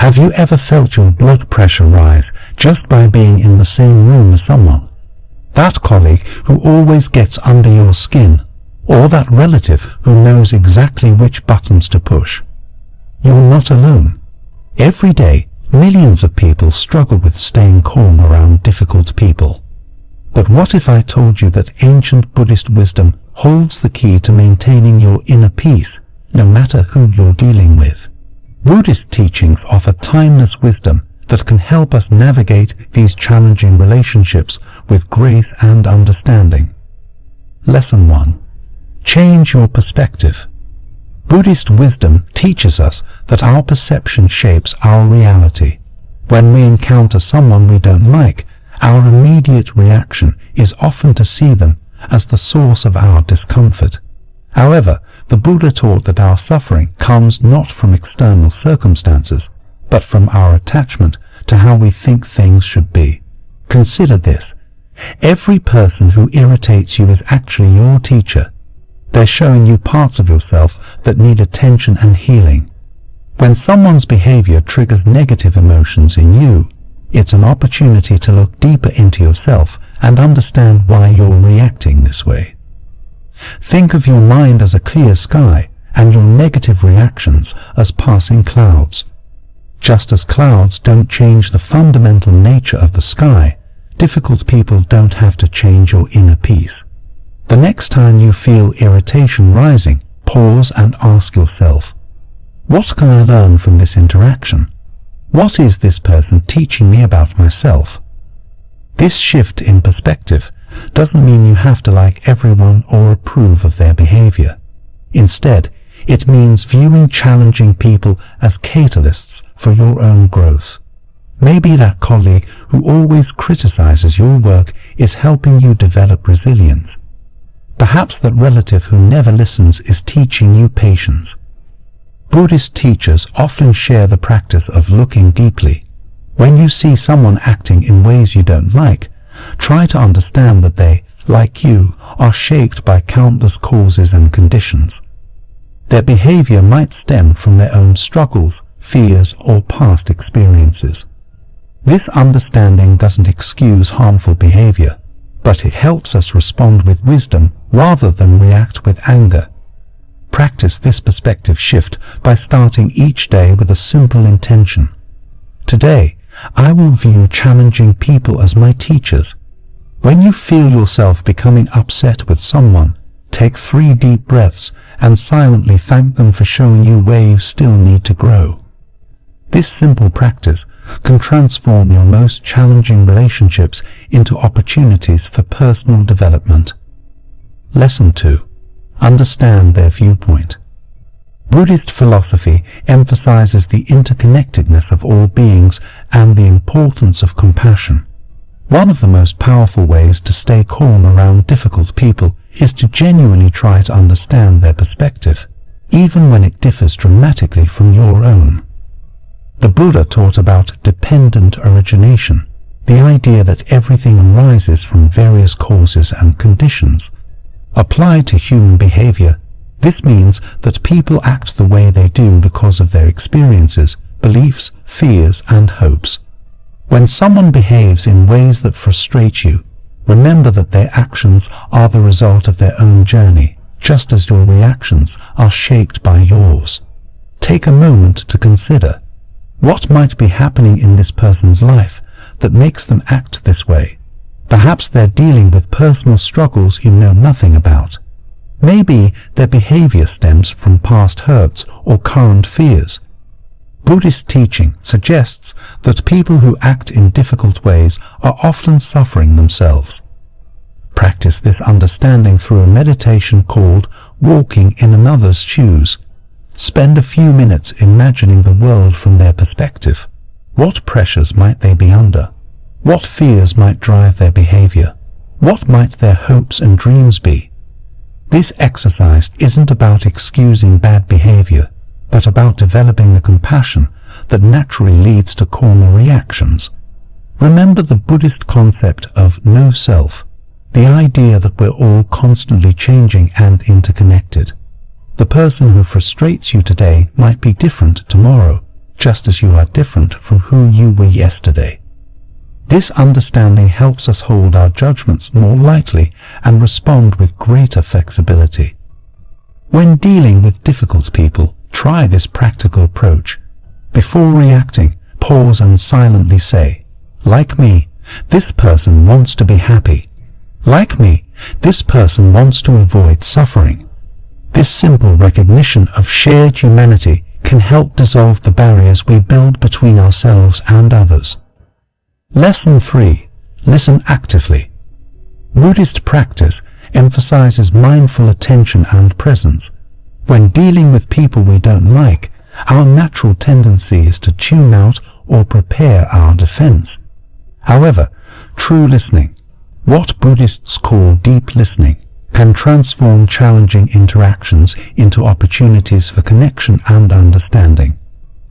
Have you ever felt your blood pressure rise just by being in the same room as someone? That colleague who always gets under your skin, or that relative who knows exactly which buttons to push? You're not alone. Every day, millions of people struggle with staying calm around difficult people. But what if I told you that ancient Buddhist wisdom holds the key to maintaining your inner peace, no matter who you're dealing with? Buddhist teachings offer timeless wisdom that can help us navigate these challenging relationships with grace and understanding. Lesson 1. Change your perspective. Buddhist wisdom teaches us that our perception shapes our reality. When we encounter someone we don't like, our immediate reaction is often to see them as the source of our discomfort. However, the Buddha taught that our suffering comes not from external circumstances, but from our attachment to how we think things should be. Consider this. Every person who irritates you is actually your teacher. They're showing you parts of yourself that need attention and healing. When someone's behavior triggers negative emotions in you, it's an opportunity to look deeper into yourself and understand why you're reacting this way. Think of your mind as a clear sky and your negative reactions as passing clouds. Just as clouds don't change the fundamental nature of the sky, difficult people don't have to change your inner peace. The next time you feel irritation rising, pause and ask yourself, what can I learn from this interaction? What is this person teaching me about myself? This shift in perspective doesn't mean you have to like everyone or approve of their behavior. Instead, it means viewing challenging people as catalysts for your own growth. Maybe that colleague who always criticizes your work is helping you develop resilience. Perhaps that relative who never listens is teaching you patience. Buddhist teachers often share the practice of looking deeply. When you see someone acting in ways you don't like, try to understand that they, like you, are shaped by countless causes and conditions. Their behavior might stem from their own struggles, fears, or past experiences. This understanding doesn't excuse harmful behavior, but it helps us respond with wisdom rather than react with anger. Practice this perspective shift by starting each day with a simple intention. Today, I will view challenging people as my teachers. When you feel yourself becoming upset with someone, take 3 deep breaths and silently thank them for showing you where you still need to grow. This simple practice can transform your most challenging relationships into opportunities for personal development. Lesson 2. Understand their viewpoint. Buddhist philosophy emphasizes the interconnectedness of all beings and the importance of compassion. One of the most powerful ways to stay calm around difficult people is to genuinely try to understand their perspective, even when it differs dramatically from your own. The Buddha taught about dependent origination, the idea that everything arises from various causes and conditions. Applied to human behavior, this means that people act the way they do because of their experiences, beliefs, fears, and hopes. When someone behaves in ways that frustrate you, remember that their actions are the result of their own journey, just as your reactions are shaped by yours. Take a moment to consider, what might be happening in this person's life that makes them act this way? Perhaps they're dealing with personal struggles you know nothing about. Maybe their behavior stems from past hurts or current fears. Buddhist teaching suggests that people who act in difficult ways are often suffering themselves. Practice this understanding through a meditation called walking in another's shoes. Spend a few minutes imagining the world from their perspective. What pressures might they be under? What fears might drive their behavior? What might their hopes and dreams be? This exercise isn't about excusing bad behavior, but about developing the compassion that naturally leads to calmer reactions. Remember the Buddhist concept of no self, the idea that we're all constantly changing and interconnected. The person who frustrates you today might be different tomorrow, just as you are different from who you were yesterday. This understanding helps us hold our judgments more lightly and respond with greater flexibility. When dealing with difficult people, try this practical approach. Before reacting, pause and silently say, "Like me, this person wants to be happy. Like me, this person wants to avoid suffering." This simple recognition of shared humanity can help dissolve the barriers we build between ourselves and others. Lesson 3. Listen actively. Buddhist practice emphasizes mindful attention and presence. When dealing with people we don't like, our natural tendency is to tune out or prepare our defense. However, true listening, what Buddhists call deep listening, can transform challenging interactions into opportunities for connection and understanding.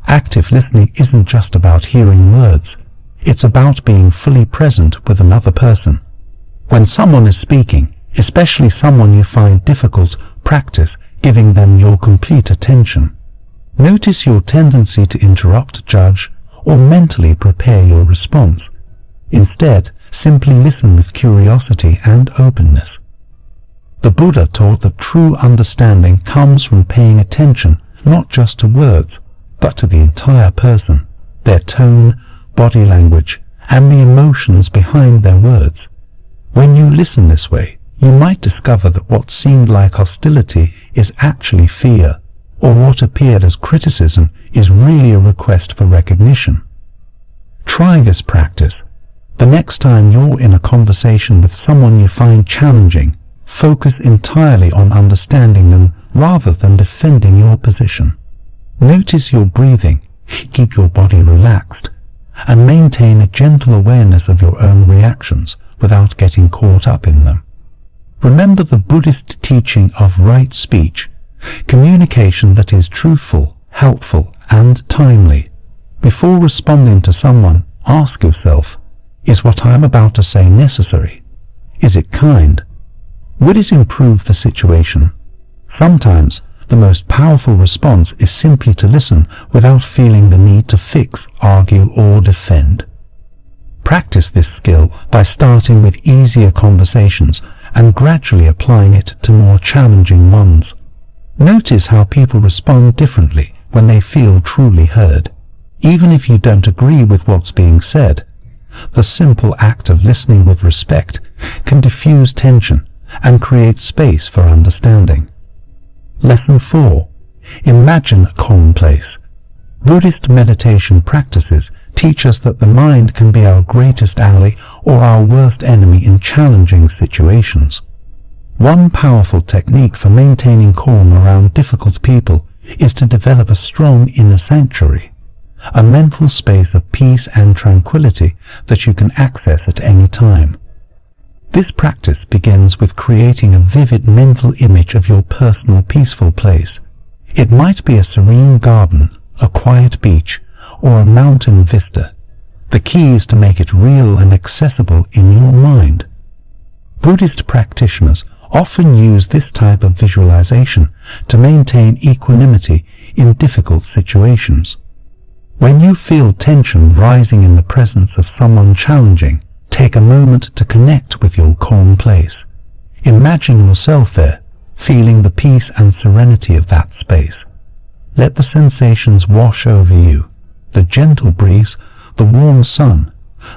Active listening isn't just about hearing words. It's about being fully present with another person. When someone is speaking, especially someone you find difficult, practice giving them your complete attention. Notice your tendency to interrupt, judge, or mentally prepare your response. Instead, simply listen with curiosity and openness. The Buddha taught that true understanding comes from paying attention not just to words, but to the entire person, their tone, body language, and the emotions behind their words. When you listen this way, you might discover that what seemed like hostility is actually fear, or what appeared as criticism is really a request for recognition. Try this practice. The next time you're in a conversation with someone you find challenging, focus entirely on understanding them rather than defending your position. Notice your breathing, keep your body relaxed, and maintain a gentle awareness of your own reactions without getting caught up in them. Remember the Buddhist teaching of right speech, communication that is truthful, helpful, and timely. Before responding to someone, ask yourself, is what I am about to say necessary? Is it kind? Will it improve the situation? Sometimes, the most powerful response is simply to listen without feeling the need to fix, argue, or defend. Practice this skill by starting with easier conversations and gradually applying it to more challenging ones. Notice how people respond differently when they feel truly heard. Even if you don't agree with what's being said, the simple act of listening with respect can diffuse tension and create space for understanding. Lesson 4. Imagine a calm place. Buddhist meditation practices teach us that the mind can be our greatest ally or our worst enemy in challenging situations. One powerful technique for maintaining calm around difficult people is to develop a strong inner sanctuary, a mental space of peace and tranquility that you can access at any time. This practice begins with creating a vivid mental image of your personal peaceful place. It might be a serene garden, a quiet beach, or a mountain vista. The key is to make it real and accessible in your mind. Buddhist practitioners often use this type of visualization to maintain equanimity in difficult situations. When you feel tension rising in the presence of someone challenging, take a moment to connect with your calm place. Imagine yourself there, feeling the peace and serenity of that space. Let the sensations wash over you, the gentle breeze, the warm sun,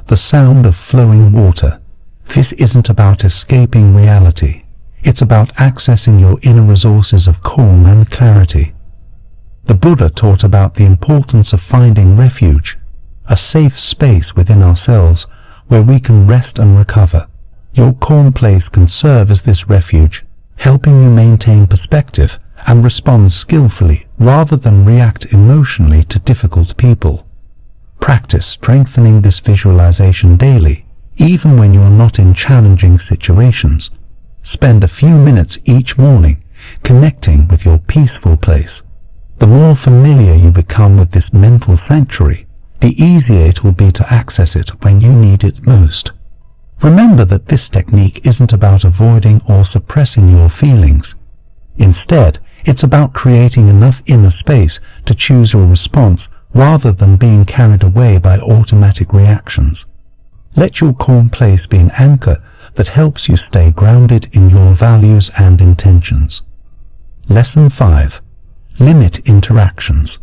the sound of flowing water. This isn't about escaping reality. It's about accessing your inner resources of calm and clarity. The Buddha taught about the importance of finding refuge, a safe space within ourselves where we can rest and recover. Your calm place can serve as this refuge, helping you maintain perspective and respond skillfully rather than react emotionally to difficult people. Practice strengthening this visualization daily, even when you are not in challenging situations. Spend a few minutes each morning connecting with your peaceful place. The more familiar you become with this mental sanctuary, the easier it will be to access it when you need it most. Remember that this technique isn't about avoiding or suppressing your feelings. Instead, it's about creating enough inner space to choose your response rather than being carried away by automatic reactions. Let your calm place be an anchor that helps you stay grounded in your values and intentions. Lesson 5. Limit interactions.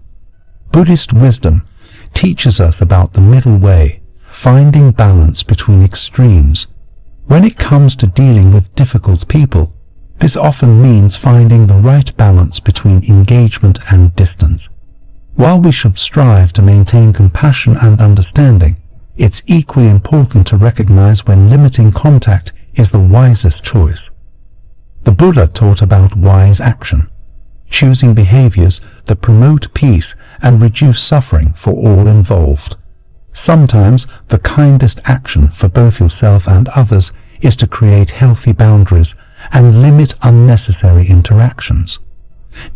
Buddhist wisdom teaches us about the middle way, finding balance between extremes. When it comes to dealing with difficult people, this often means finding the right balance between engagement and distance. While we should strive to maintain compassion and understanding, it's equally important to recognize when limiting contact is the wisest choice. The Buddha taught about wise action, choosing behaviors that promote peace and reduce suffering for all involved. Sometimes the kindest action for both yourself and others is to create healthy boundaries and limit unnecessary interactions.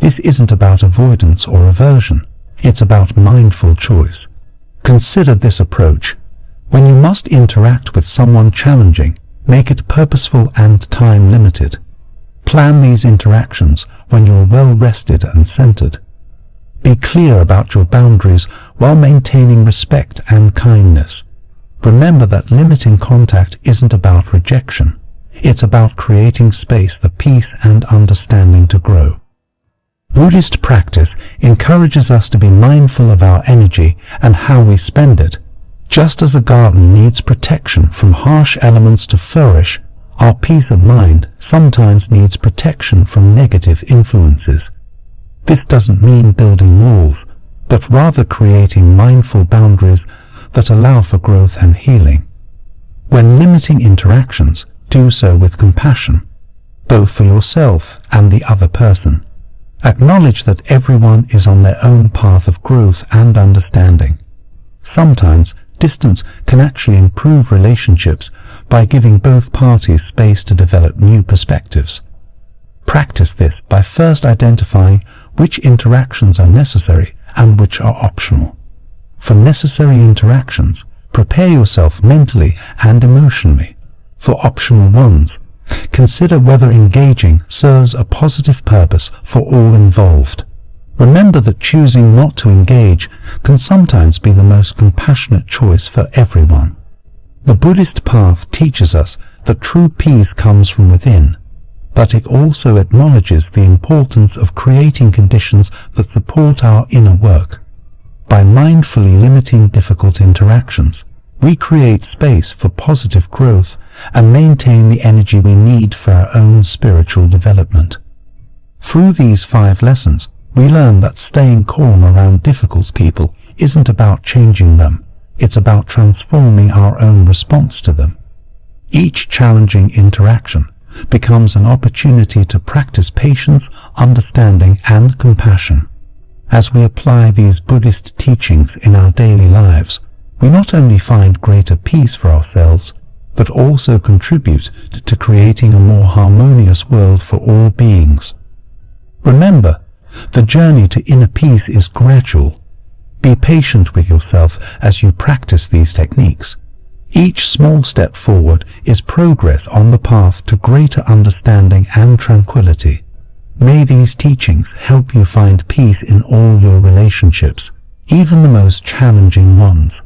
This isn't about avoidance or aversion. It's about mindful choice. Consider this approach. When you must interact with someone challenging, make it purposeful and time-limited. Plan these interactions when you're well-rested and centered. Be clear about your boundaries while maintaining respect and kindness. Remember that limiting contact isn't about rejection. It's about creating space for peace and understanding to grow. Buddhist practice encourages us to be mindful of our energy and how we spend it. Just as a garden needs protection from harsh elements to flourish, our peace of mind sometimes needs protection from negative influences. This doesn't mean building walls, but rather creating mindful boundaries that allow for growth and healing. When limiting interactions, do so with compassion, both for yourself and the other person. Acknowledge that everyone is on their own path of growth and understanding. Sometimes distance can actually improve relationships by giving both parties space to develop new perspectives. Practice this by first identifying which interactions are necessary and which are optional. For necessary interactions, prepare yourself mentally and emotionally. For optional ones, consider whether engaging serves a positive purpose for all involved. Remember that choosing not to engage can sometimes be the most compassionate choice for everyone. The Buddhist path teaches us that true peace comes from within, but it also acknowledges the importance of creating conditions that support our inner work. By mindfully limiting difficult interactions, we create space for positive growth and maintain the energy we need for our own spiritual development. Through these 5 lessons, we learn that staying calm around difficult people isn't about changing them, it's about transforming our own response to them. Each challenging interaction becomes an opportunity to practice patience, understanding, and compassion. As we apply these Buddhist teachings in our daily lives, we not only find greater peace for ourselves, but also contribute to creating a more harmonious world for all beings. Remember, the journey to inner peace is gradual. Be patient with yourself as you practice these techniques. Each small step forward is progress on the path to greater understanding and tranquility. May these teachings help you find peace in all your relationships, even the most challenging ones.